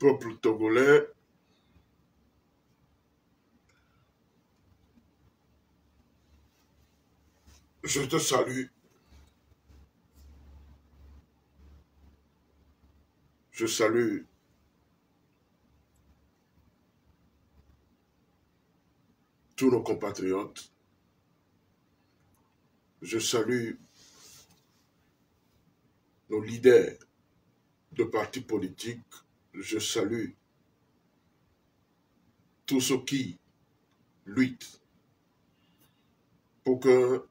Peuple togolais, je te salue. Je salue tous nos compatriotes. Je salue nos leaders de partis politiques. Je salue tous ceux qui luttent pour que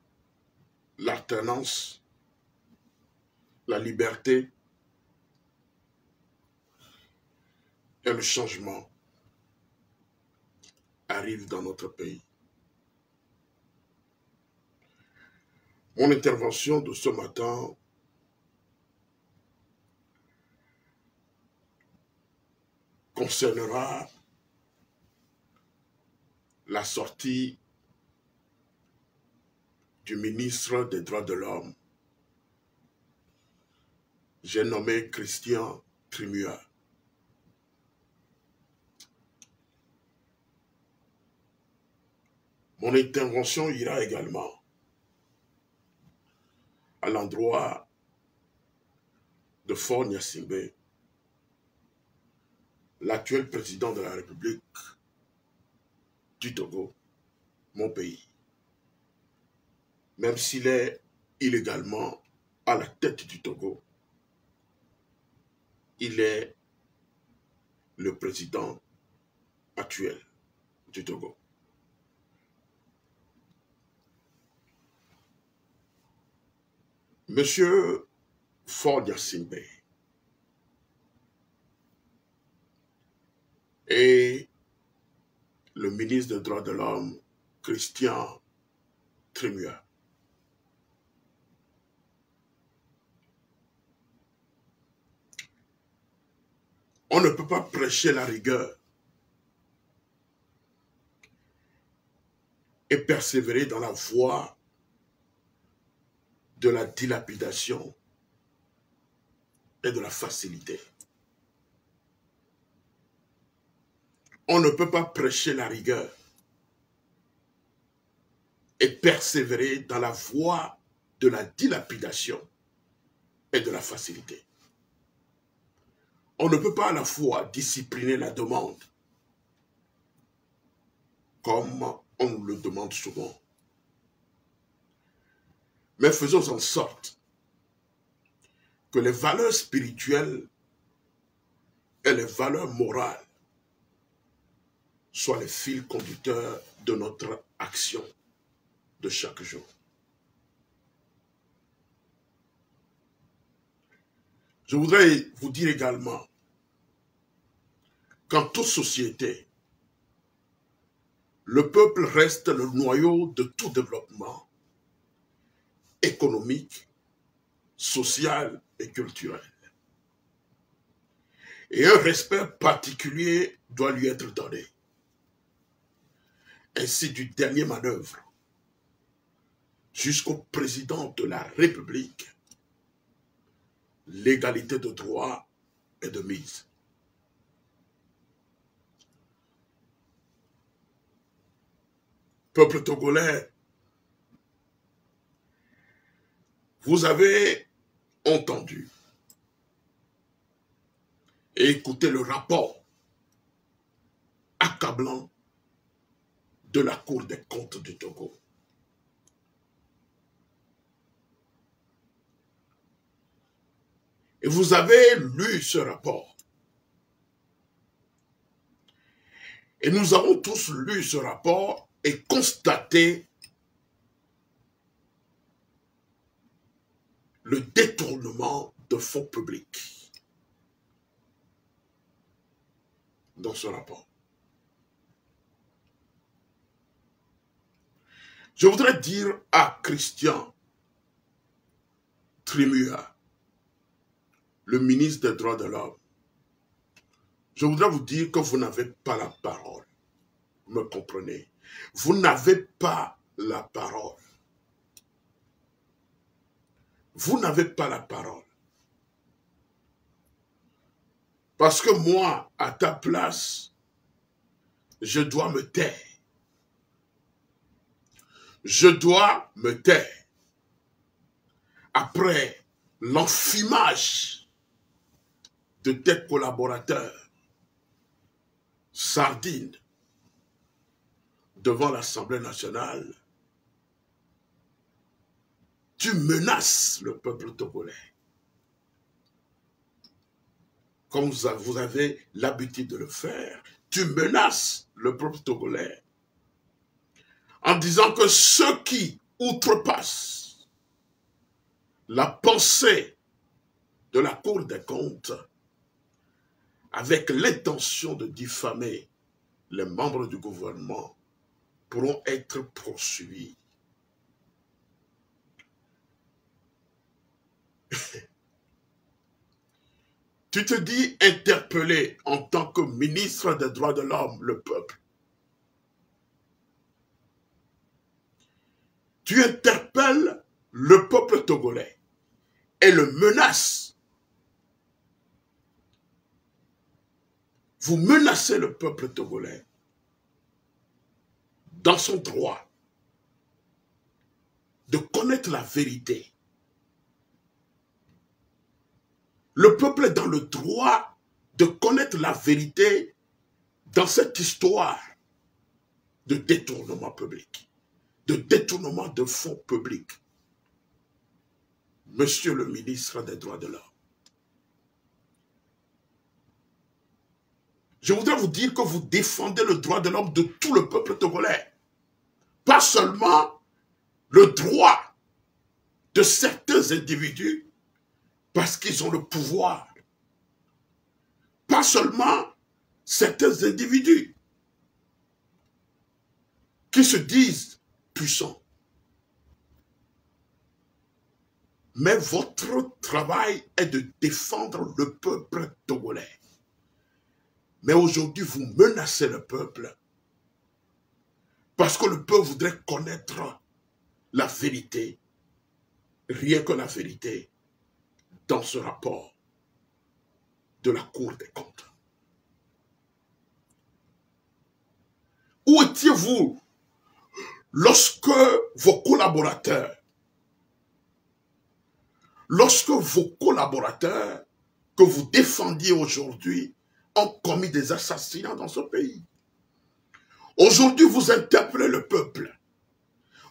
l'alternance, la liberté et le changement arrivent dans notre pays. Mon intervention de ce matin concernera la sortie du ministre des Droits de l'Homme. J'ai nommé Christian Trimua. Mon intervention ira également à l'endroit de Faure Gnassingbé, l'actuel président de la République du Togo, mon pays. Même s'il est illégalement à la tête du Togo, il est le président actuel du Togo. Monsieur Faure Gnassingbé et le ministre des Droits de l'Homme, Christian Trimua, on ne peut pas prêcher la rigueur et persévérer dans la voie de la dilapidation et de la facilité. On ne peut pas prêcher la rigueur et persévérer dans la voie de la dilapidation et de la facilité. On ne peut pas à la fois discipliner la demande, comme on nous le demande souvent, mais faisons en sorte que les valeurs spirituelles et les valeurs morales soient les fils conducteurs de notre action de chaque jour. Je voudrais vous dire également qu'en toute société, le peuple reste le noyau de tout développement économique, social et culturel. Et un respect particulier doit lui être donné. Ainsi du dernier manœuvre jusqu'au président de la République, l'égalité de droit est de mise. Peuple togolais, vous avez entendu et écouté le rapport accablant de la Cour des comptes du Togo. Et vous avez lu ce rapport. Et nous avons tous lu ce rapport et constaté le détournement de fonds publics dans ce rapport. Je voudrais dire à Christian Trimua, le ministre des Droits de l'Homme, je voudrais vous dire que vous n'avez pas la parole. Vous me comprenez? Vous n'avez pas la parole. Vous n'avez pas la parole. Parce que moi, à ta place, je dois me taire. Je dois me taire. Après l'enfumage de tes collaborateurs, sardines, devant l'Assemblée nationale, tu menaces le peuple togolais. Comme vous avez l'habitude de le faire, tu menaces le peuple togolais en disant que ceux qui outrepassent la pensée de la Cour des comptes avec l'intention de diffamer les membres du gouvernement pourront être poursuivis. Tu te dis interpellé en tant que ministre des droits de l'homme, le peuple. Tu interpelles le peuple togolais et le menaces. Vous menacez le peuple togolais dans son droit de connaître la vérité. Le peuple est dans le droit de connaître la vérité dans cette histoire de détournement public, de détournement de fonds publics. Monsieur le ministre des droits de l'homme, je voudrais vous dire que vous défendez le droit de l'homme de tout le peuple togolais. Pas seulement le droit de certains individus parce qu'ils ont le pouvoir. Pas seulement certains individus qui se disent puissants. Mais votre travail est de défendre le peuple togolais. Mais aujourd'hui, vous menacez le peuple parce que le peuple voudrait connaître la vérité, rien que la vérité, dans ce rapport de la Cour des comptes. Où étiez-vous lorsque vos collaborateurs que vous défendiez aujourd'hui ont commis des assassinats dans ce pays? Aujourd'hui, vous interpellez le peuple.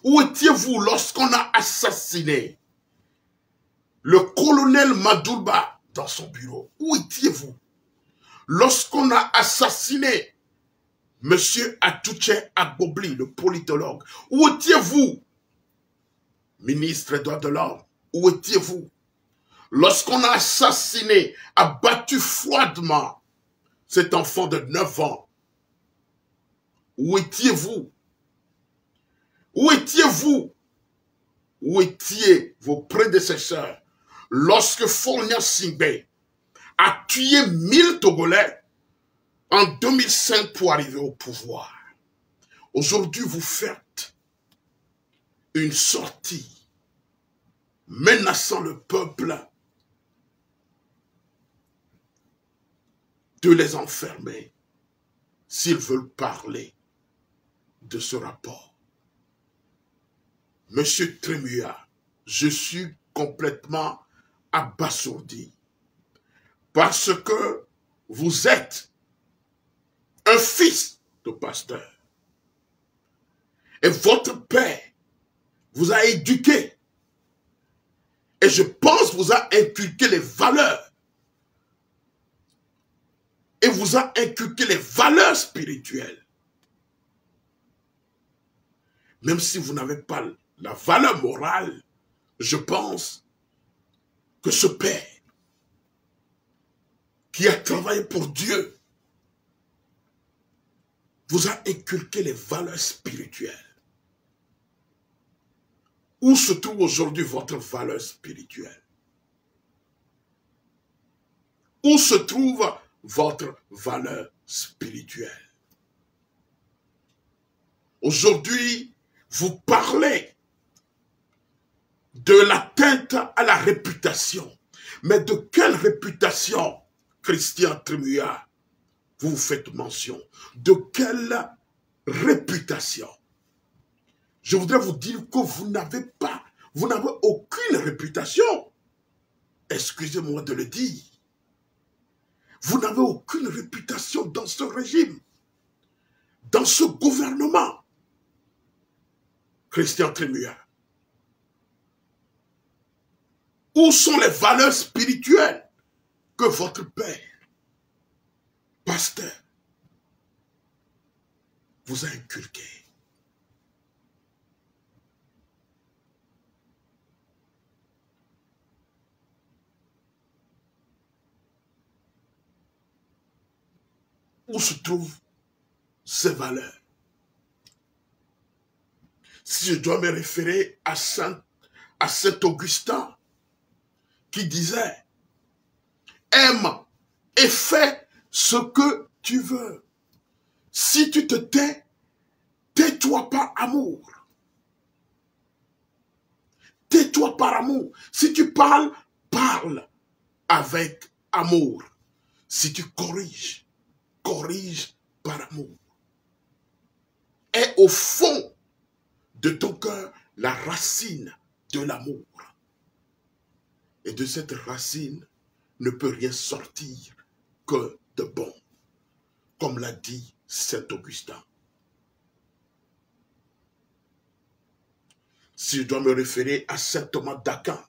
Où étiez-vous lorsqu'on a assassiné le colonel Madoulba dans son bureau? Où étiez-vous lorsqu'on a assassiné M. Atouche Agbobli, le politologue? Où étiez-vous, ministre des droits de l'homme? Où étiez-vous lorsqu'on a assassiné, abattu froidement cet enfant de 9 ans? Où étiez-vous? Où étiez-vous? Où étiez vos prédécesseurs lorsque Fornia Singbe a tué 1000 Togolais en 2005 pour arriver au pouvoir? Aujourd'hui, vous faites une sortie menaçant le peuple de les enfermer s'ils veulent parler de ce rapport. Monsieur Trémuya, je suis complètement abasourdi parce que vous êtes un fils de pasteur et votre père vous a éduqué et je pense vous a inculqué les valeurs et vous a inculqué les valeurs spirituelles. Même si vous n'avez pas la valeur morale, je pense que ce père qui a travaillé pour Dieu vous a inculqué les valeurs spirituelles. Où se trouve aujourd'hui votre valeur spirituelle? Où se trouve votre valeur spirituelle? Aujourd'hui, vous parlez de l'atteinte à la réputation. Mais de quelle réputation Christian Trémuya, vous faites mention de quelle réputation? Je voudrais vous dire que vous n'avez aucune réputation. Excusez-moi de le dire. Vous n'avez aucune réputation dans ce régime, dans ce gouvernement. Christian Trémuya. Où sont les valeurs spirituelles que votre père, pasteur, vous a inculquées? Où se trouvent ces valeurs? Si je dois me référer à Saint Augustin, qui disait, aime et fais ce que tu veux. Si tu te tais, tais-toi par amour. Tais-toi par amour. Si tu parles, parle avec amour. Si tu corriges, corrige par amour. Et au fond de ton cœur, la racine de l'amour. Et de cette racine ne peut rien sortir que de bon, comme l'a dit Saint Augustin. Si je dois me référer à Saint Thomas d'Aquin,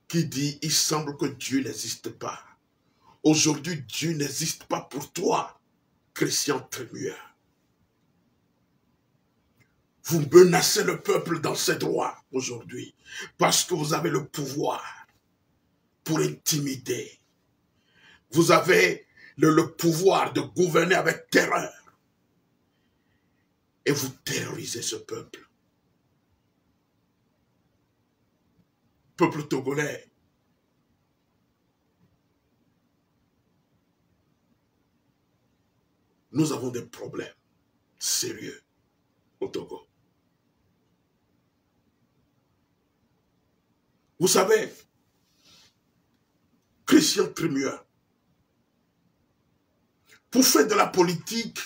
qui dit, il semble que Dieu n'existe pas. Aujourd'hui, Dieu n'existe pas pour toi, Christian Trémuya. Vous menacez le peuple dans ses droits aujourd'hui, parce que vous avez le pouvoir pour intimider. Vous avez le pouvoir de gouverner avec terreur. Et vous terrorisez ce peuple. Peuple togolais. Nous avons des problèmes sérieux au Togo. Vous savez, Christian Trémuya, pour faire de la politique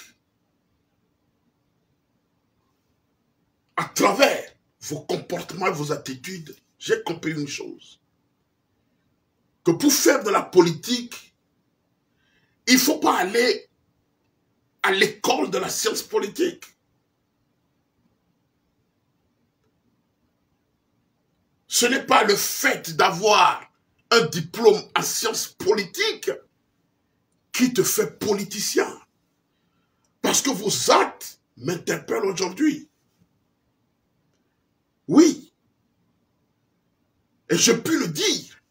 à travers vos comportements et vos attitudes, j'ai compris une chose. Que pour faire de la politique, il ne faut pas aller à l'école de la science politique. Ce n'est pas le fait d'avoir un diplôme en sciences politiques qui te fait politicien. Parce que vos actes m'interpellent aujourd'hui. Oui. Et je puis le dire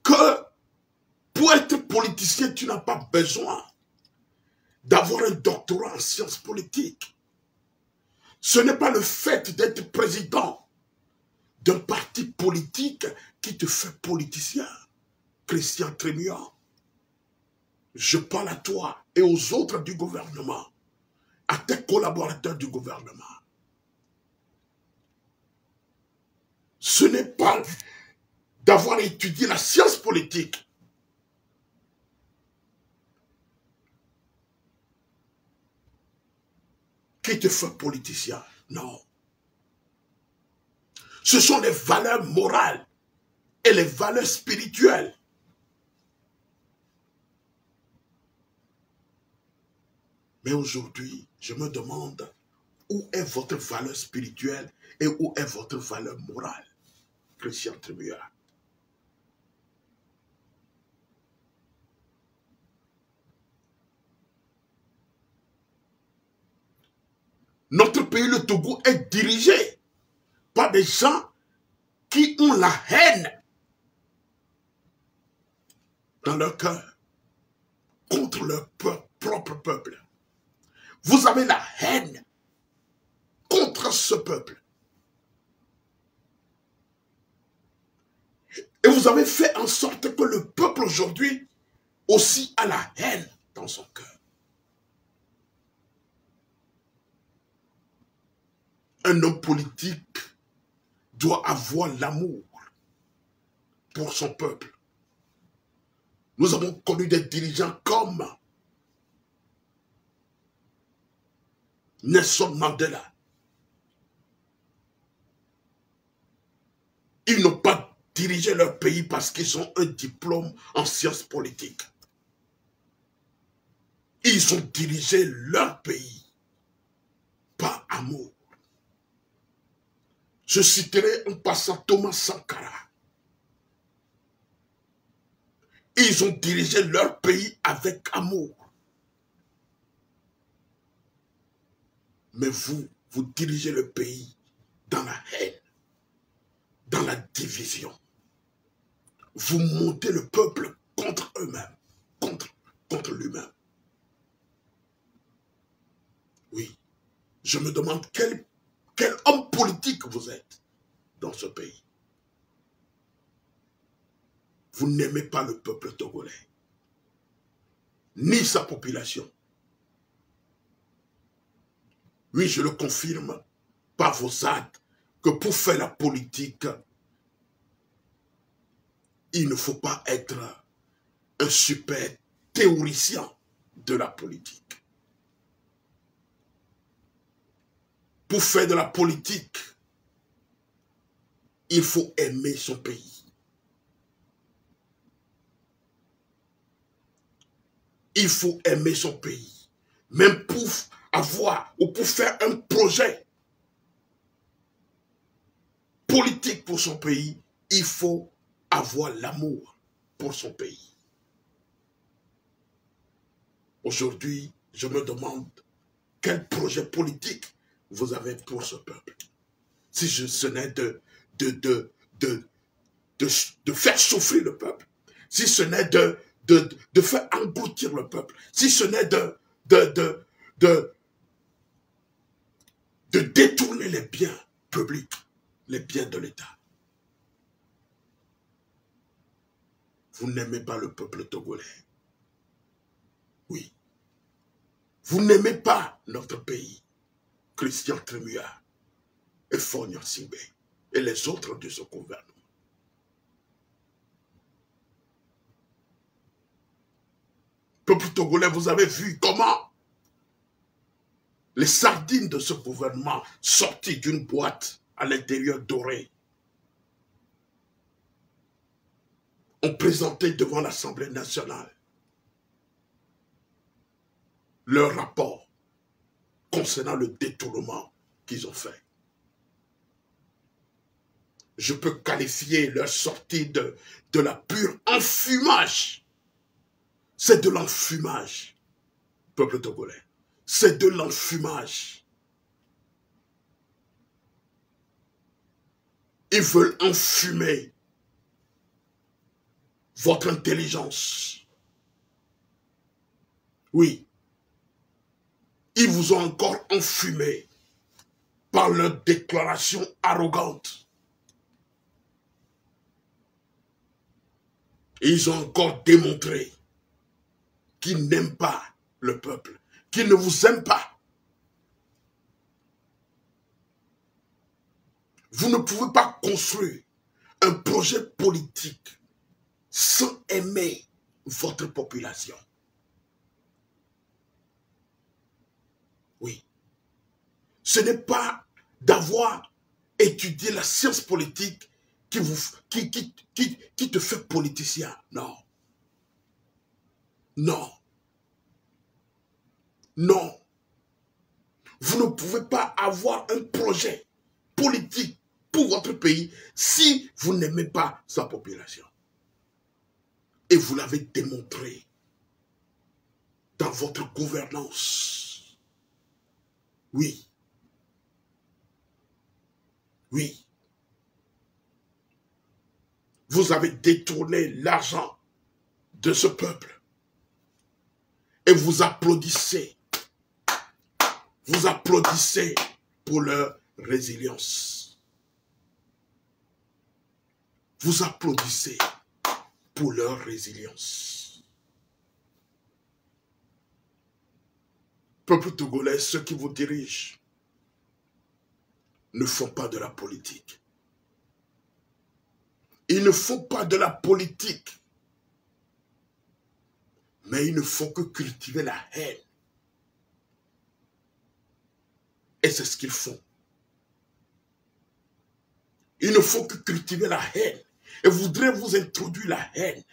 que pour être politicien, tu n'as pas besoin d'avoir un doctorat en sciences politiques. Ce n'est pas le fait d'être président d'un parti politique qui te fait politicien. Christian Trémuya, je parle à toi et aux autres du gouvernement, à tes collaborateurs du gouvernement. Ce n'est pas d'avoir étudié la science politique qui te fait politicien. Non. Ce sont les valeurs morales et les valeurs spirituelles. Mais aujourd'hui, je me demande où est votre valeur spirituelle et où est votre valeur morale, Christian Trémuya. Notre pays, le Togo, est dirigé par des gens qui ont la haine dans leur cœur contre leur propre peuple. Vous avez la haine contre ce peuple. Et vous avez fait en sorte que le peuple aujourd'hui aussi a la haine dans son cœur. Un homme politique doit avoir l'amour pour son peuple. Nous avons connu des dirigeants comme Nelson Mandela. Ils n'ont pas dirigé leur pays parce qu'ils ont un diplôme en sciences politiques. Ils ont dirigé leur pays par amour. Je citerai en passant Thomas Sankara. Ils ont dirigé leur pays avec amour. Mais vous, vous dirigez le pays dans la haine, dans la division. Vous montez le peuple contre eux-mêmes, contre lui-même. Oui, je me demande quel homme politique vous êtes dans ce pays. Vous n'aimez pas le peuple togolais, ni sa population. Oui, je le confirme par vos actes que pour faire la politique, il ne faut pas être un super théoricien de la politique. Pour faire de la politique, il faut aimer son pays. Il faut aimer son pays. Même pour avoir ou pour faire un projet politique pour son pays, il faut avoir l'amour pour son pays. Aujourd'hui, je me demande quel projet politique vous avez pour ce peuple. Si ce n'est de faire souffrir le peuple, si ce n'est de faire engloutir le peuple, si ce n'est de détourner les biens publics, les biens de l'État. Vous n'aimez pas le peuple togolais. Oui. Vous n'aimez pas notre pays. Christian Trémua et Fognon Singbe et les autres de ce gouvernement. Peuple togolais, vous avez vu comment les sardines de ce gouvernement sorties d'une boîte à l'intérieur dorée ont présenté devant l'Assemblée nationale leur rapport concernant le détournement qu'ils ont fait. Je peux qualifier leur sortie de la pure enfumage. C'est de l'enfumage, peuple togolais. C'est de l'enfumage. Ils veulent enfumer votre intelligence. Oui. Ils vous ont encore enfumé par leurs déclarations arrogantes. Et ils ont encore démontré qu'ils n'aiment pas le peuple, qu'ils ne vous aiment pas. Vous ne pouvez pas construire un projet politique sans aimer votre population. Oui. Ce n'est pas d'avoir étudié la science politique qui te fait politicien. Non. Non. Non. Vous ne pouvez pas avoir un projet politique pour votre pays si vous n'aimez pas sa population. Et vous l'avez démontré dans votre gouvernance. Oui. Oui. Vous avez détourné l'argent de ce peuple. Et vous applaudissez. Vous applaudissez pour leur résilience. Vous applaudissez pour leur résilience. Peuple togolais, ceux qui vous dirigent ne font pas de la politique. Ils ne font pas de la politique Mais il ne faut que cultiver la haine. Et c'est ce qu'ils font. Il ne faut que cultiver la haine. Et voudrait vous introduire la haine.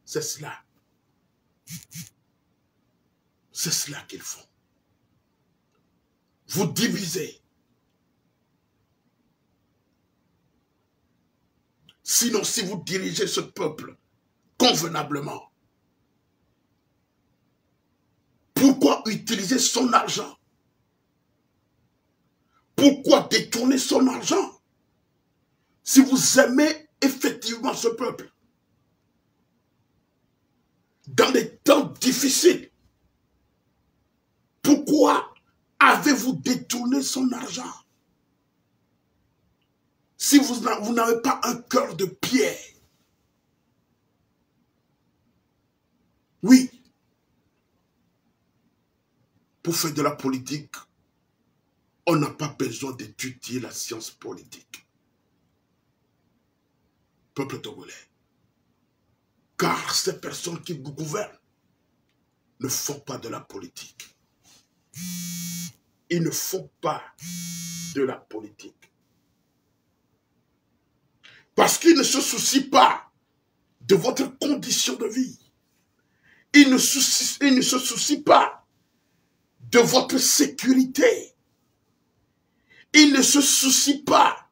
C'est cela. C'est cela qu'ils font. Vous divisez. Sinon, si vous dirigez ce peuple convenablement, pourquoi utiliser son argent? Pourquoi détourner son argent? Si vous aimez effectivement ce peuple, dans les temps difficiles, pourquoi avez-vous détourné son argent? Si vous n'avez pas un cœur de pierre, oui, pour faire de la politique, on n'a pas besoin d'étudier la science politique. Peuple togolais. Car ces personnes qui vous gouvernent ne font pas de la politique. Ils ne font pas de la politique. Parce qu'ils ne se soucient pas de votre condition de vie. Ils ne se soucient pas de votre sécurité. Ils ne se soucient pas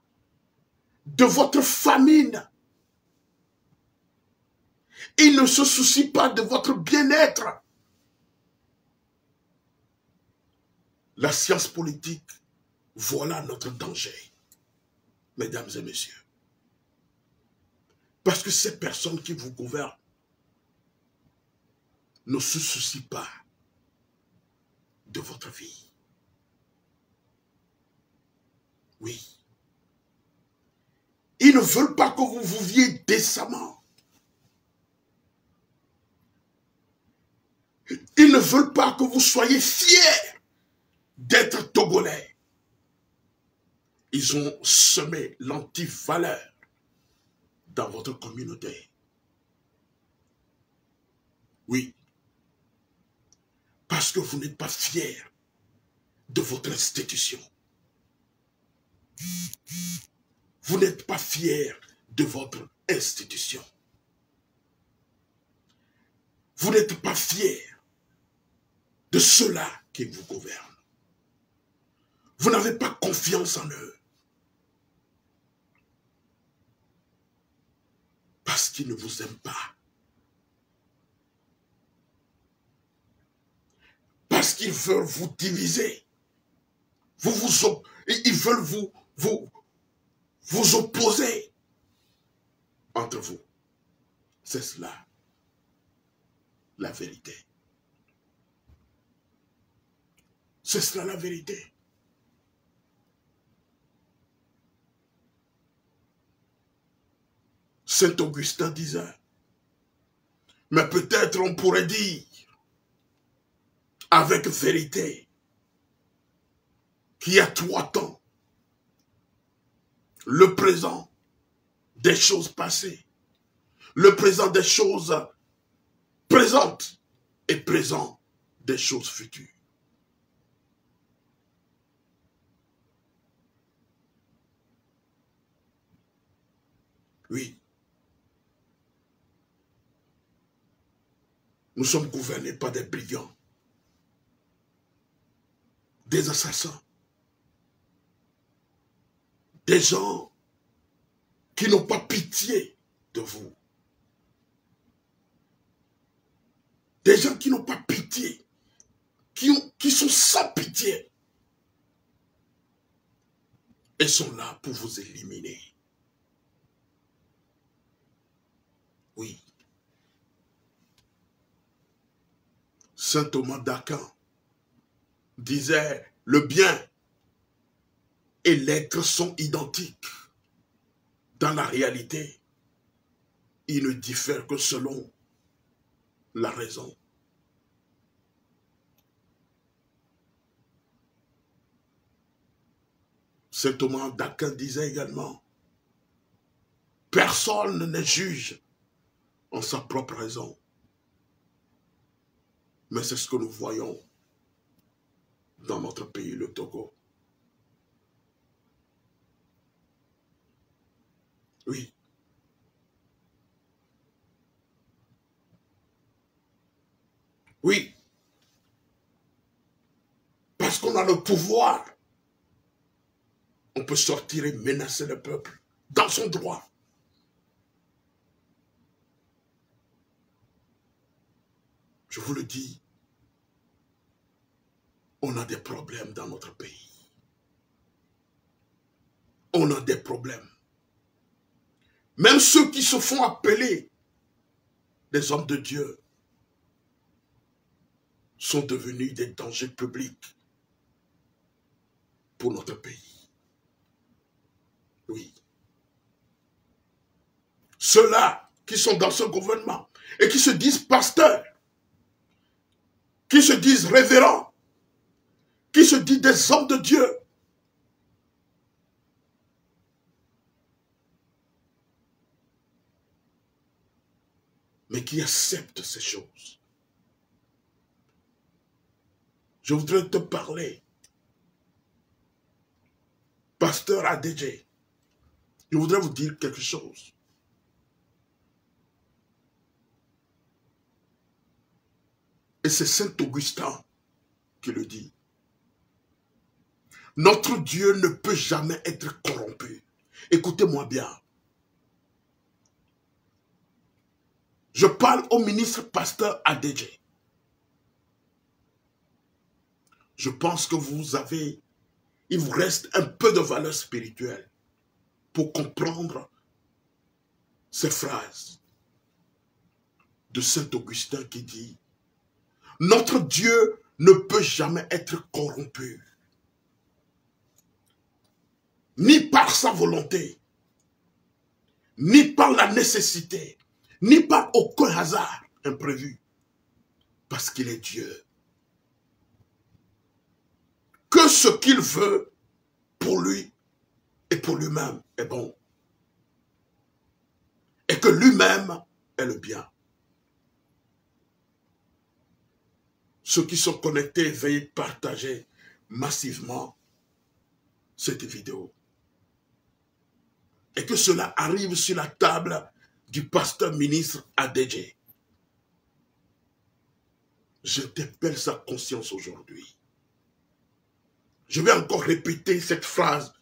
de votre famine. Ils ne se soucient pas de votre bien-être. La science politique, voilà notre danger, mesdames et messieurs. Parce que ces personnes qui vous gouvernent ne se soucient pas de votre vie. Oui. Ils ne veulent pas que vous viviez décemment. Ils ne veulent pas que vous soyez fiers d'être Togolais. Ils ont semé l'anti-valeur dans votre communauté. Oui. Parce que vous n'êtes pas fiers de votre institution. Vous n'êtes pas fiers de votre institution. Vous n'êtes pas fiers de ceux-là qui vous gouvernent. Vous n'avez pas confiance en eux. Parce qu'ils ne vous aiment pas. Parce qu'ils veulent vous diviser. Ils veulent vous opposer entre vous. C'est cela, la vérité. C'est cela la vérité. Saint Augustin disait, mais peut-être on pourrait dire, avec vérité, qu'il y a 3 temps, le présent des choses passées, le présent des choses présentes et présent des choses futures. Oui. Nous sommes gouvernés par des brigands, des assassins, des gens qui n'ont pas pitié de vous. Des gens qui n'ont pas pitié, qui sont sans pitié et sont là pour vous éliminer. Oui. Saint Thomas d'Aquin disait, le bien et l'être sont identiques. Dans la réalité, ils ne diffèrent que selon la raison. Saint Thomas d'Aquin disait également, personne n'est juge en sa propre raison. Mais c'est ce que nous voyons dans notre pays, le Togo. Oui. Oui. Parce qu'on a le pouvoir. On peut sortir et menacer le peuple dans son droit. Je vous le dis, on a des problèmes dans notre pays. On a des problèmes. Même ceux qui se font appeler des hommes de Dieu sont devenus des dangers publics pour notre pays. Oui. Ceux-là qui sont dans ce gouvernement et qui se disent pasteurs, qui se disent révérends, qui se disent des hommes de Dieu, mais qui acceptent ces choses. Je voudrais te parler, pasteur ADJ, je voudrais vous dire quelque chose. Et c'est Saint Augustin qui le dit. Notre Dieu ne peut jamais être corrompu. Écoutez-moi bien. Je parle au ministre pasteur ADJ. Je pense que il vous reste un peu de valeur spirituelle pour comprendre ces phrases de Saint Augustin qui dit « Notre Dieu ne peut jamais être corrompu, ni par sa volonté, ni par la nécessité, ni par aucun hasard imprévu, parce qu'il est Dieu. Que ce qu'il veut pour lui et pour lui-même est bon, et que lui-même est le bien. » Ceux qui sont connectés, veuillez partager massivement cette vidéo. Et que cela arrive sur la table du pasteur ministre ADJ. J'interpelle sa conscience aujourd'hui. Je vais encore répéter cette phrase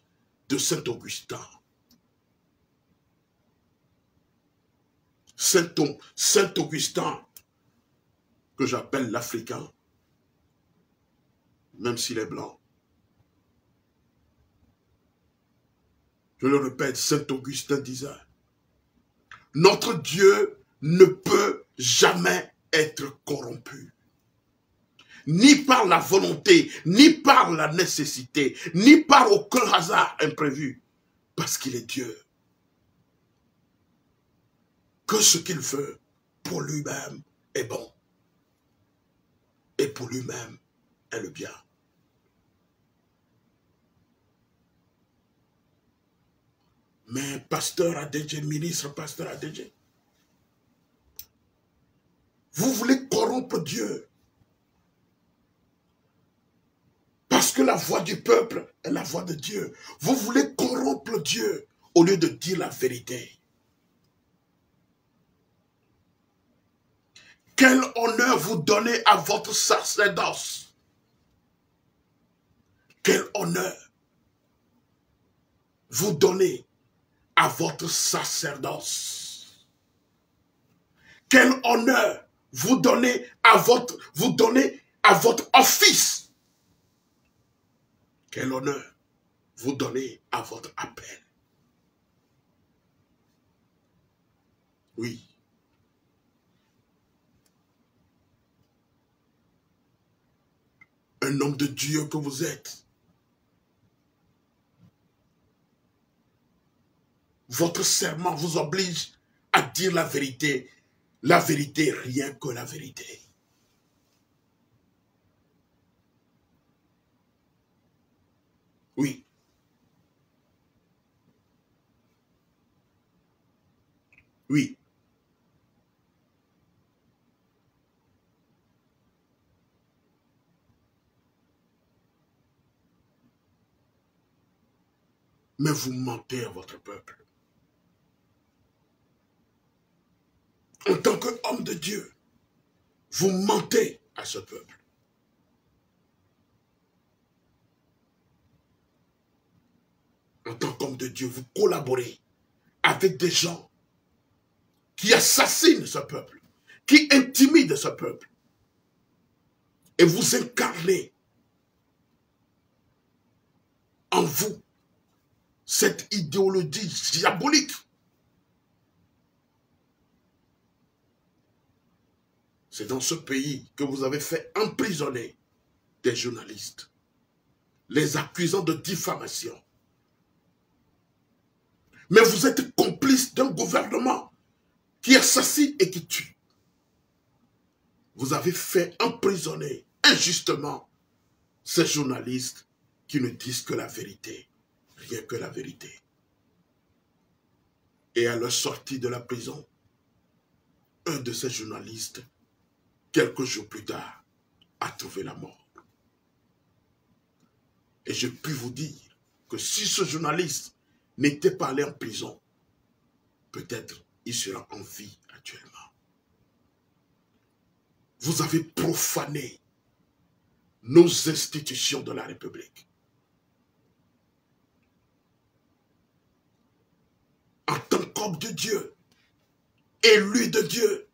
de Saint Augustin. Saint Augustin, que j'appelle l'Africain, même s'il est blanc. Je le répète, Saint Augustin disait, notre Dieu ne peut jamais être corrompu. Ni par la volonté, ni par la nécessité, ni par aucun hasard imprévu, parce qu'il est Dieu. Que ce qu'il veut pour lui-même est bon, et pour lui-même est le bien. Mais pasteur ADJ, ministre pasteur ADJ, vous voulez corrompre Dieu. Parce que la voix du peuple est la voix de Dieu. Vous voulez corrompre Dieu au lieu de dire la vérité. Quel honneur vous donnez à votre sacerdoce? Quel honneur vous donnez à votre sacerdoce? Quel honneur vous donnez à votre office? Quel honneur vous donnez à votre appel? Oui. Un homme de Dieu que vous êtes. Votre serment vous oblige à dire la vérité, rien que la vérité. Oui. Oui. Mais vous mentez à votre peuple. En tant qu'homme de Dieu, vous mentez à ce peuple. En tant qu'homme de Dieu, vous collaborez avec des gens qui assassinent ce peuple, qui intimident ce peuple. Et vous incarnez en vous cette idéologie diabolique. C'est dans ce pays que vous avez fait emprisonner des journalistes, les accusant de diffamation. Mais vous êtes complice d'un gouvernement qui assassine et qui tue. Vous avez fait emprisonner injustement ces journalistes qui ne disent que la vérité, rien que la vérité. Et à leur sortie de la prison, un de ces journalistes, quelques jours plus tard, a trouvé la mort. Et je puis vous dire que si ce journaliste n'était pas allé en prison, peut-être il sera en vie actuellement. Vous avez profané nos institutions de la République. En tant qu'homme de Dieu, élu de Dieu,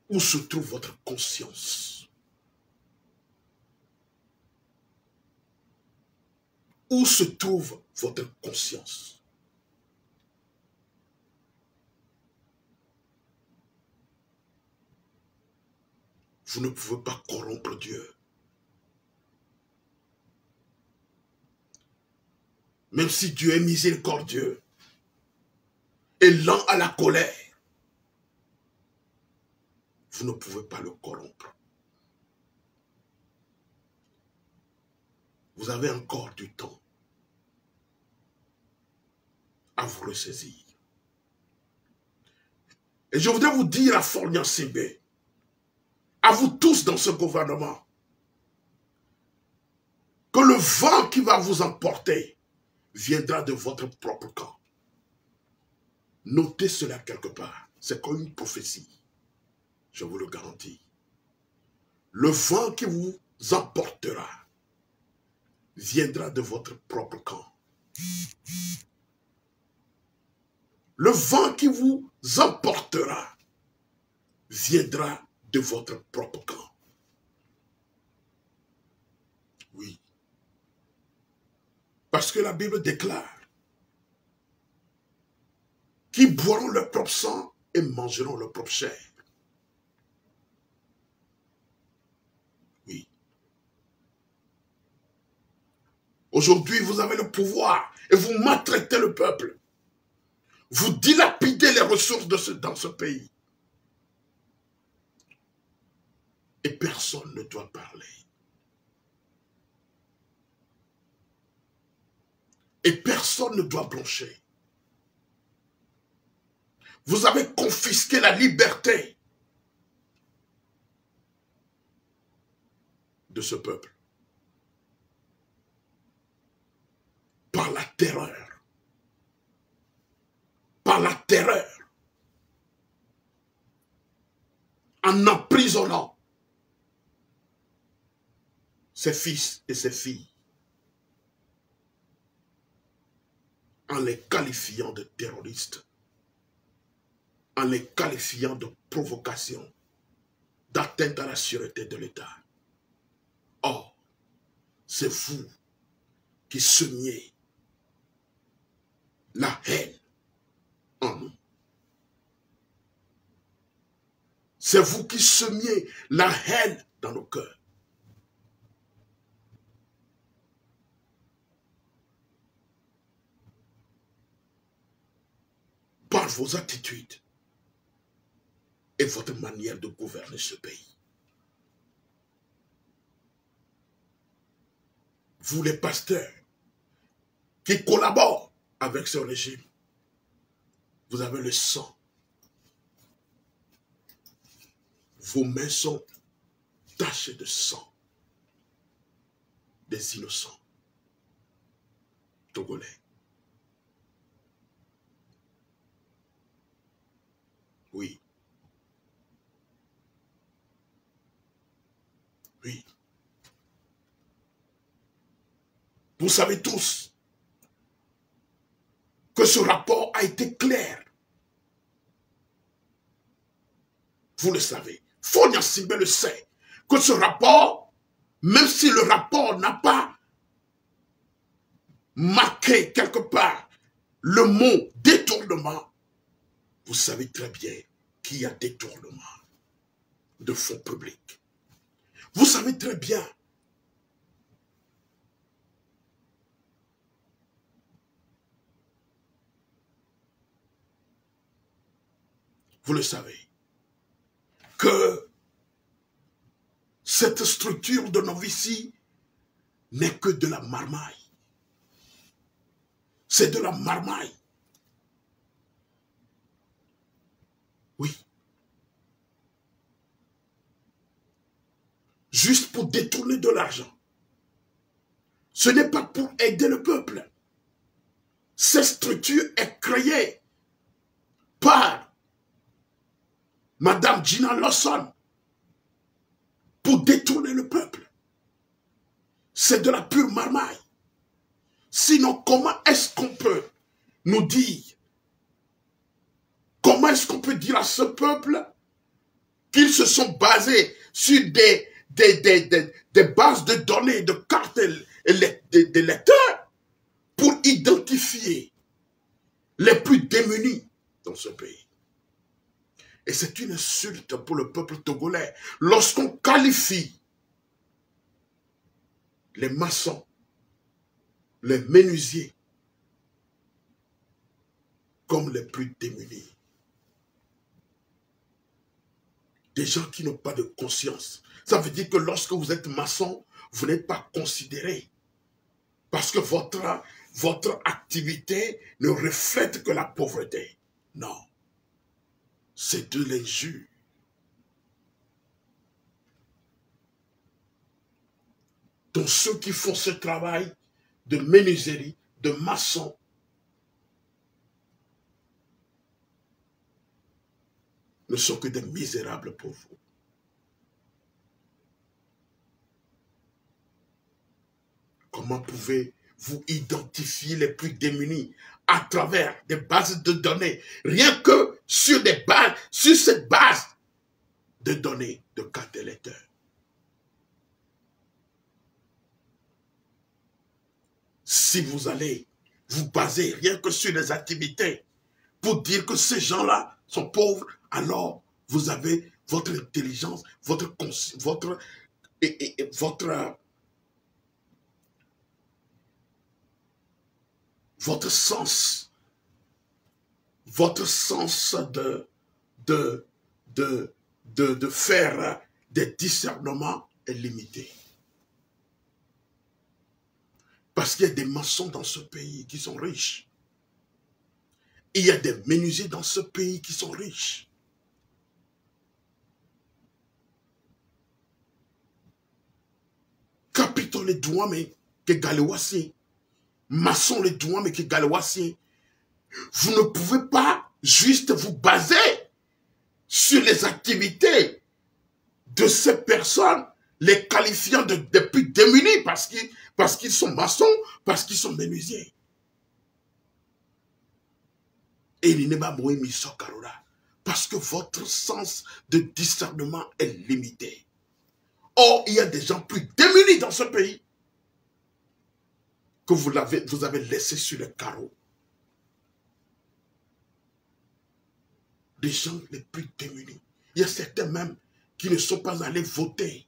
où se trouve votre conscience? Où se trouve votre conscience? Vous ne pouvez pas corrompre Dieu. Même si Dieu est miséricordieux et lent à la colère, vous ne pouvez pas le corrompre. Vous avez encore du temps à vous ressaisir. Et je voudrais vous dire à Fornia Sibé, à vous tous dans ce gouvernement, que le vent qui va vous emporter viendra de votre propre camp. Notez cela quelque part. C'est comme une prophétie. Je vous le garantis. Le vent qui vous emportera viendra de votre propre camp. Le vent qui vous emportera viendra de votre propre camp. Oui. Parce que la Bible déclare qu'ils boiront leur propre sang et mangeront leur propre chair. Oui. Aujourd'hui, vous avez le pouvoir et vous maltraitez le peuple. Vous dilapidez les ressources dans ce pays. Et personne ne doit parler. Et personne ne doit blanchir. Vous avez confisqué la liberté de ce peuple. Par la terreur. Par la terreur. En emprisonnant ses fils et ses filles. En les qualifiant de terroristes. En les qualifiant de provocation, d'atteinte à la sûreté de l'État. Or, c'est vous qui semiez la haine en nous. C'est vous qui semiez la haine dans nos cœurs. Par vos attitudes et votre manière de gouverner ce pays. Vous les pasteurs qui collaborent avec ce régime, vous avez le sang. Vos mains sont tachées de sang. des innocents togolais. Oui. Oui. Vous savez tous que ce rapport a été clair. Vous le savez. Fonia Simbe le sait. Que ce rapport, même si le rapport n'a pas marqué quelque part le mot détournement, vous savez très bien qu'il y a détournement de fonds publics. Vous savez très bien vous le savez, que cette structure de novicie n'est que de la marmaille. C'est de la marmaille. Oui. Juste pour détourner de l'argent. Ce n'est pas pour aider le peuple. Cette structure est créée par Madame Gina Lawson pour détourner le peuple. C'est de la pure marmaille. Sinon, comment est-ce qu'on peut nous dire, comment est-ce qu'on peut dire à ce peuple qu'ils se sont basés sur des bases de données, de cartes des lecteurs pour identifier les plus démunis dans ce pays. Et c'est une insulte pour le peuple togolais lorsqu'on qualifie les maçons, les menuisiers comme les plus démunis. Des gens qui n'ont pas de conscience. Ça veut dire que lorsque vous êtes maçon, vous n'êtes pas considéré. Parce que votre activité ne reflète que la pauvreté. Non. C'est de l'injure. Donc ceux qui font ce travail de menuiserie, de maçon, ne sont que des misérables pour vous. Comment pouvez-vous identifier les plus démunis à travers des bases de données, rien que sur des bases, sur cette base de données de cartes d'électeurs? Si vous allez vous baser rien que sur les activités pour dire que ces gens-là sont pauvres, alors vous avez votre intelligence, votre sens de faire des discernements est limité. Parce qu'il y a des maçons dans ce pays qui sont riches. Il y a des menuisiers dans ce pays qui sont riches. Capitaux les douames que galewasi, maçons les douames que galewasi, vous ne pouvez pas juste vous baser sur les activités de ces personnes, les qualifiant de plus démunis parce qu'ils sont maçons, parce qu'ils sont menuisiers. Et il n'est pas parce que votre sens de discernement est limité. Or, il y a des gens plus démunis dans ce pays que vous avez laissé sur le carreau. Des gens les plus démunis. Il y a certains même qui ne sont pas allés voter.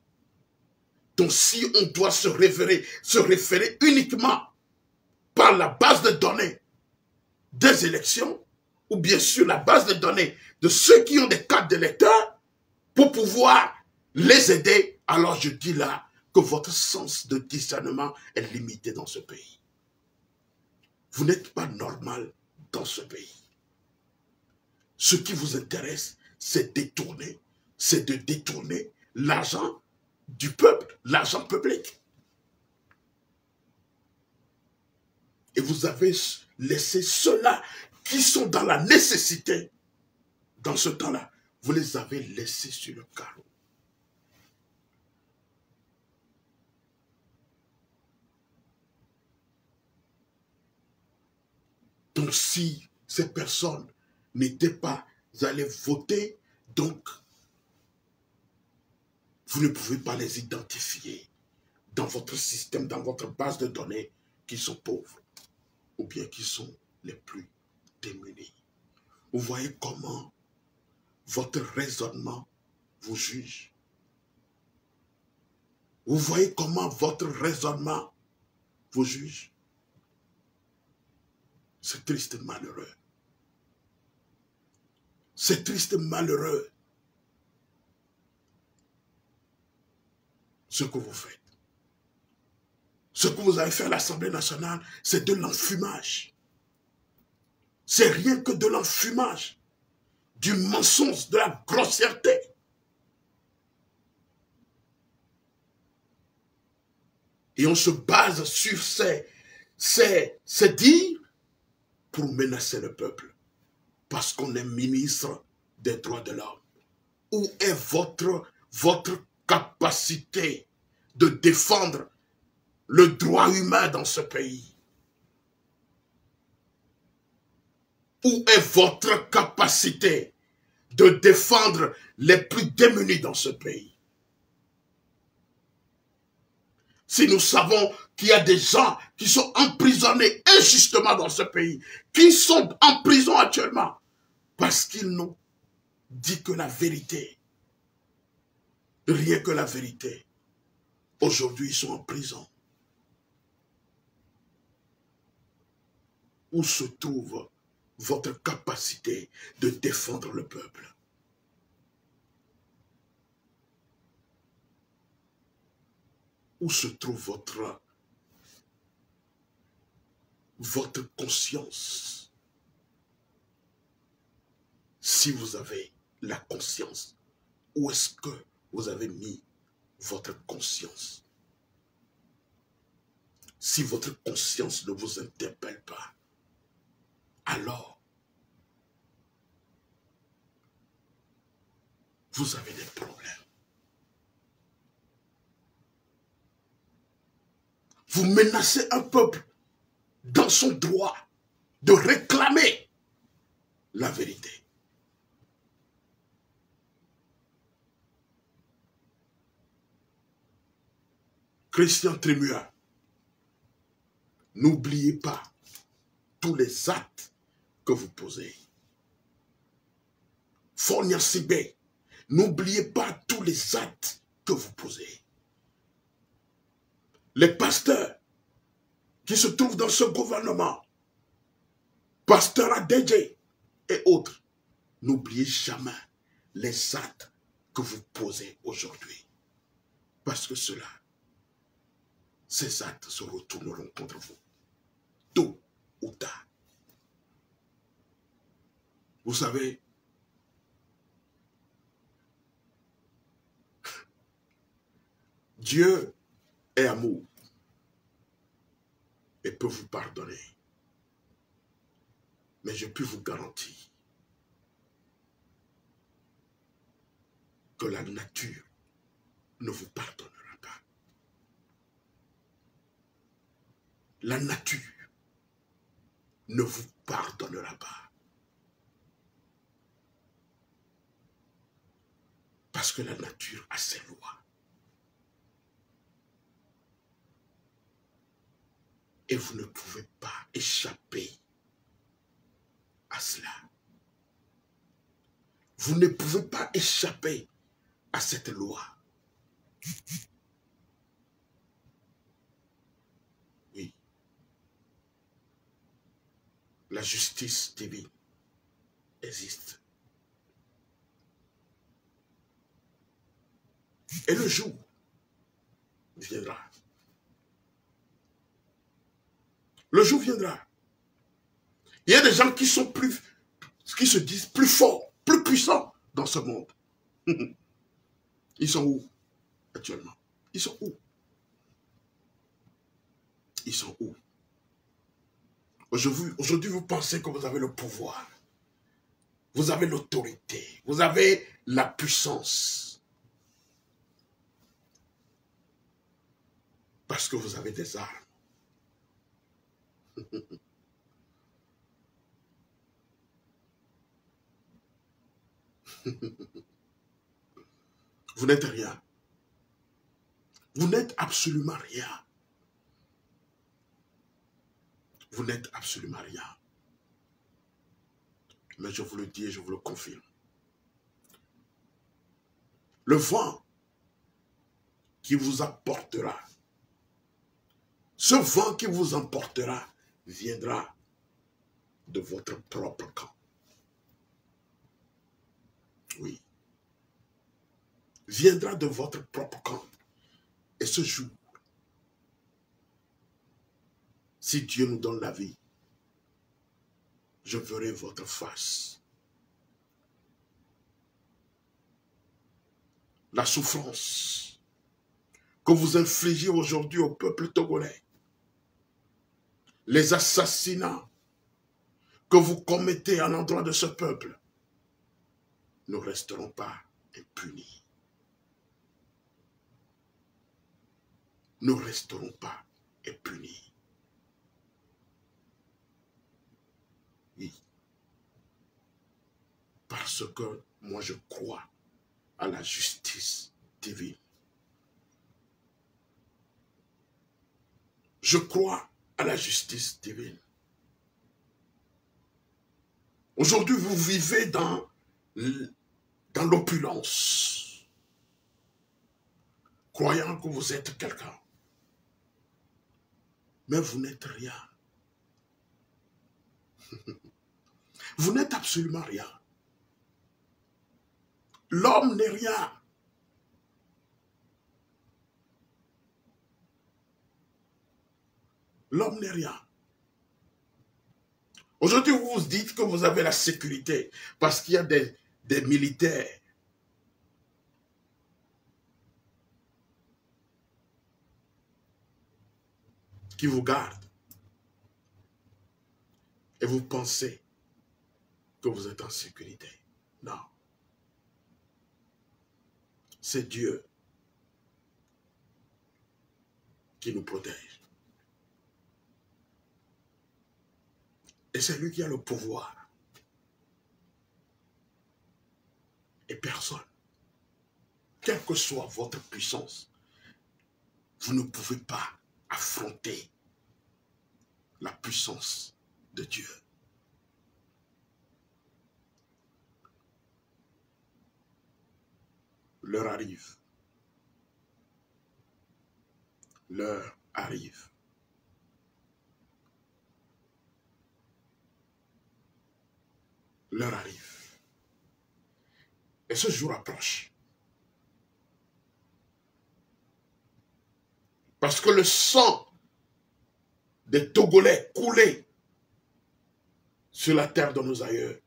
Donc si on doit se référer uniquement par la base de données des élections, ou bien sur la base de données de ceux qui ont des cartes d'électeurs, pour pouvoir les aider, alors je dis là que votre sens de discernement est limité dans ce pays. Vous n'êtes pas normal dans ce pays. Ce qui vous intéresse, c'est de détourner l'argent du peuple, l'argent public. Et vous avez laissé ceux-là qui sont dans la nécessité, dans ce temps-là, vous les avez laissés sur le carreau. Donc si ces personnes n'étaient pas allées voter, donc vous ne pouvez pas les identifier dans votre système, dans votre base de données, qui sont pauvres ou bien qui sont les plus démunis. Vous voyez comment votre raisonnement vous juge. Vous voyez comment votre raisonnement vous juge. C'est triste et malheureux. C'est triste et malheureux ce que vous faites. Ce que vous avez fait à l'Assemblée nationale, c'est de l'enfumage. C'est rien que de l'enfumage, du mensonge, de la grossièreté. Et on se base sur ces dires pour menacer le peuple. Parce qu'on est ministre des droits de l'homme. Où est votre capacité de défendre le droit humain dans ce pays? Où est votre capacité de défendre les plus démunis dans ce pays? Si nous savons qu'il y a des gens qui sont emprisonnés injustement dans ce pays, qui sont en prison actuellement, parce qu'ils n'ont dit que la vérité, rien que la vérité. Aujourd'hui, ils sont en prison. Où se trouve votre capacité de défendre le peuple? Où se trouve votre conscience? Si vous avez la conscience, où est-ce que vous avez mis votre conscience? Si votre conscience ne vous interpelle pas, alors vous avez des problèmes. Vous menacez un peuple dans son droit de réclamer la vérité. Christian Trémua, n'oubliez pas tous les actes que vous posez. Fonia Sibé, n'oubliez pas tous les actes que vous posez. Les pasteurs qui se trouvent dans ce gouvernement, pasteur Adedje et autres, n'oubliez jamais les actes que vous posez aujourd'hui. Parce que ces actes se retourneront contre vous, tôt ou tard. Vous savez, Dieu est amour et peut vous pardonner. Mais je peux vous garantir que la nature ne vous pardonnera pas. La nature ne vous pardonnera pas. Parce que la nature a ses lois. Et vous ne pouvez pas échapper à cela. Vous ne pouvez pas échapper à cette loi. Oui. La justice divine existe. Et le jour viendra. Le jour viendra. Il y a des gens qui sont qui se disent plus forts, plus puissants dans ce monde. Ils sont où actuellement? Ils sont où? Ils sont où? Aujourd'hui, vous pensez que vous avez le pouvoir. Vous avez l'autorité. Vous avez la puissance. Parce que vous avez des armes. Vous n'êtes rien. Vous n'êtes absolument rien. Vous n'êtes absolument rien. Mais je vous le dis et je vous le confirme. Le vent qui vous apportera, ce vent qui vous emportera, viendra de votre propre camp. Oui. Viendra de votre propre camp. Et ce jour, si Dieu nous donne la vie, je verrai votre face. La souffrance que vous infligez aujourd'hui au peuple togolais, les assassinats que vous commettez à l'endroit de ce peuple, ne resteront pas impunis. Ne resteront pas impunis. Oui. Parce que moi je crois à la justice divine. Je crois à la justice divine. Aujourd'hui, vous vivez dans l'opulence, croyant que vous êtes quelqu'un. Mais vous n'êtes rien. Vous n'êtes absolument rien. L'homme n'est rien. L'homme n'est rien. Aujourd'hui, vous vous dites que vous avez la sécurité parce qu'il y a des militaires qui vous gardent. Et vous pensez que vous êtes en sécurité. Non. C'est Dieu qui nous protège. Et c'est lui qui a le pouvoir. Et personne, quelle que soit votre puissance, vous ne pouvez pas affronter la puissance de Dieu. L'heure arrive. L'heure arrive. L'heure arrive. Et ce jour approche. Parce que le sang des Togolais coulé sur la terre de nos aïeux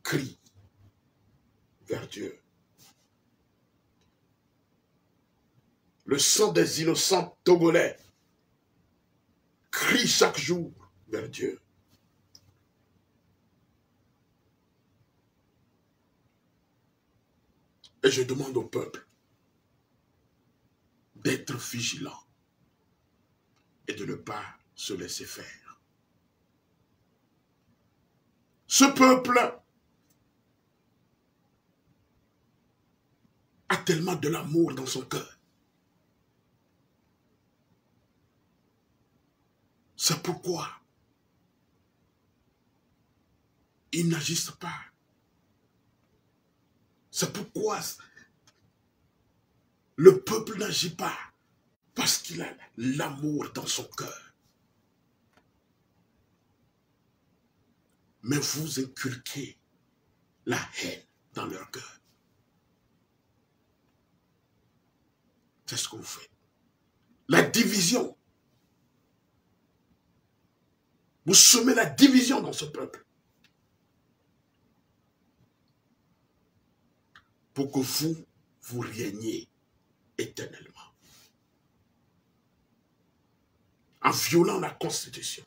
crie vers Dieu. Le sang des innocents Togolais crie chaque jour vers Dieu. Et je demande au peuple d'être vigilant et de ne pas se laisser faire. Ce peuple a tellement de l'amour dans son cœur. C'est pourquoi ils n'agissent pas. C'est pourquoi le peuple n'agit pas. Parce qu'il a l'amour dans son cœur. Mais vous inculquez la haine dans leur cœur. C'est ce que vous faites. La division. Vous semez la division dans ce peuple. Pour que vous régniez éternellement. En violant la Constitution.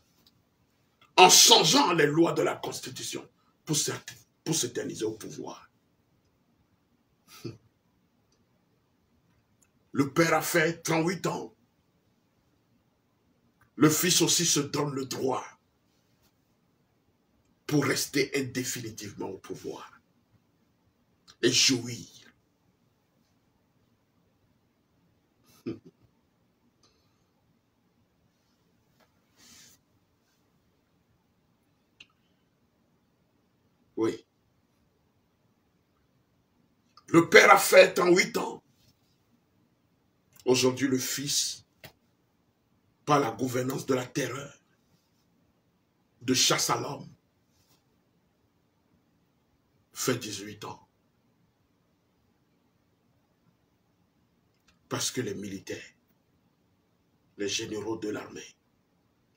en changeant les lois de la Constitution pour s'éterniser au pouvoir. Le père a fait 38 ans. Le fils aussi se donne le droit pour rester indéfinitivement au pouvoir et jouir. Oui. Le père a fait 38 ans. Aujourd'hui, le fils, par la gouvernance de la terreur, de chasse à l'homme, fait 18 ans. Parce que les militaires, les généraux de l'armée,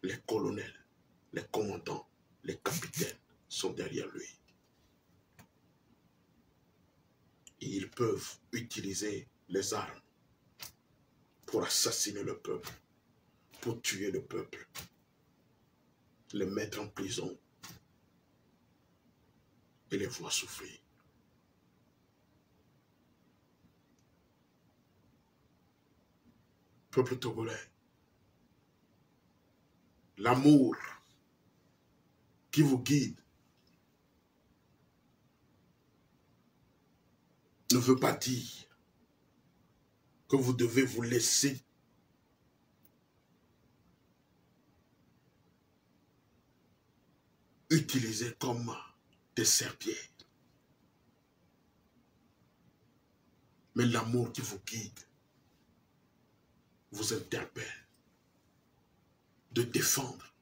les colonels, les commandants, les capitaines sont derrière lui. Et ils peuvent utiliser les armes pour assassiner le peuple, pour tuer le peuple, les mettre en prison et les voir souffrir. Peuple togolais, l'amour qui vous guide ne veut pas dire que vous devez vous laisser utiliser comme des serpillères. Mais l'amour qui vous guide vous interpelle de défendre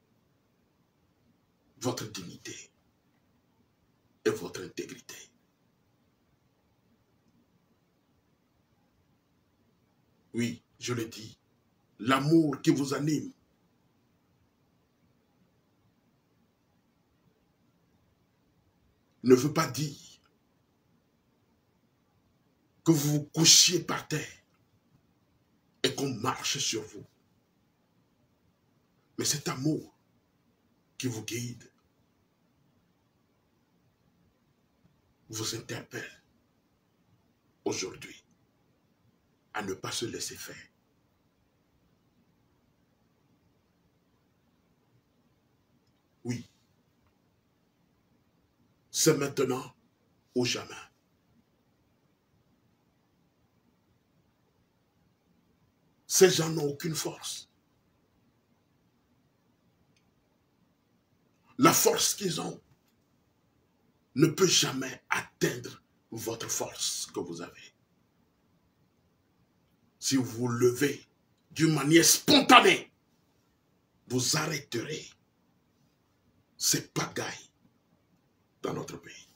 votre dignité et votre intégrité. Oui, je le dis, l'amour qui vous anime ne veut pas dire que vous vous couchiez par terre et qu'on marche sur vous. Mais cet amour qui vous guide vous interpelle aujourd'hui à ne pas se laisser faire. Oui, c'est maintenant ou jamais. Ces gens n'ont aucune force. La force qu'ils ont ne peut jamais atteindre votre force que vous avez. Si vous vous levez d'une manière spontanée, vous arrêterez ces pagailles dans notre pays.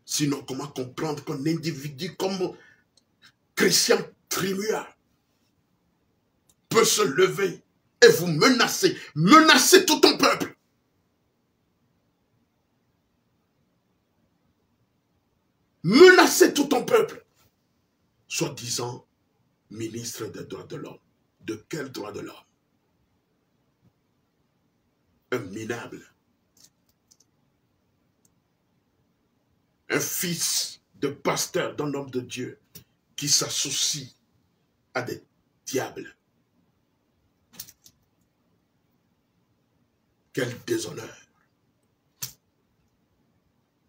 Sinon, comment comprendre qu'un individu comme Christian Trimua peut se lever et vous menacer tout un peuple? Menacer tout un peuple, soi-disant ministre des droits de l'homme. De quel droit de l'homme? Un minable, un fils de pasteur, d'un homme de Dieu qui s'associe à des diables. Quel déshonneur!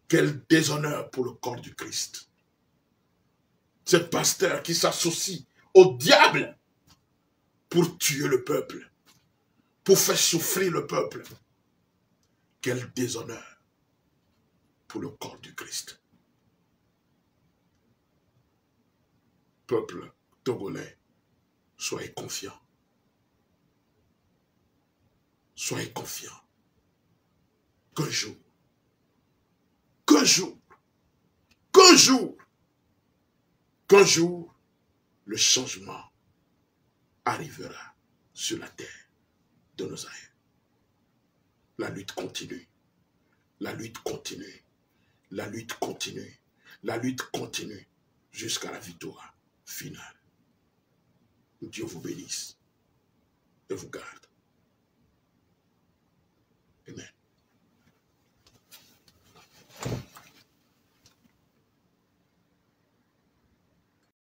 Quel déshonneur pour le corps du Christ. Ce pasteur qui s'associe au diable pour tuer le peuple, pour faire souffrir le peuple. Quel déshonneur pour le corps du Christ. Peuple togolais, soyez confiants. Soyez confiants. Qu'un jour, le changement arrivera sur la terre de nos aïeux. La lutte continue. La lutte continue. La lutte continue. La lutte continue jusqu'à la victoire finale. Dieu vous bénisse et vous garde. Amen.